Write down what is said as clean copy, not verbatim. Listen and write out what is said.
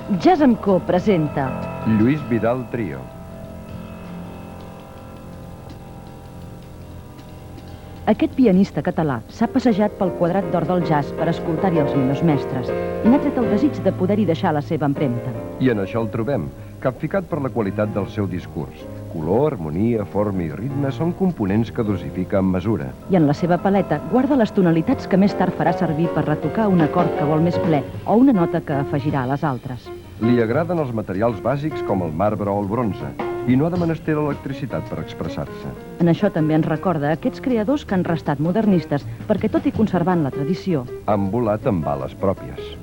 Jazz & Co presenta Lluís Vidal Trio. Aquest pianista català s'ha passejat pel quadrat d'or del jazz per escoltar-hi els millors mestres i n'ha tret el desig de poder-hi deixar la seva empremta. I en això el trobem, capficat per la qualitat del seu discurs. Color, harmonia, forma i ritme són components que dosifica amb mesura. I en la seva paleta guarda les tonalitats que més tard farà servir per retocar un acord que vol més ple o una nota que afegirà a les altres. Li agraden els materials bàsics com el marbre o el bronze, i no ha de menester l'electricitat per expressar-se. En això també ens recorda aquests creadors que han restat modernistes perquè, tot i conservant la tradició, Han volat amb bales pròpies.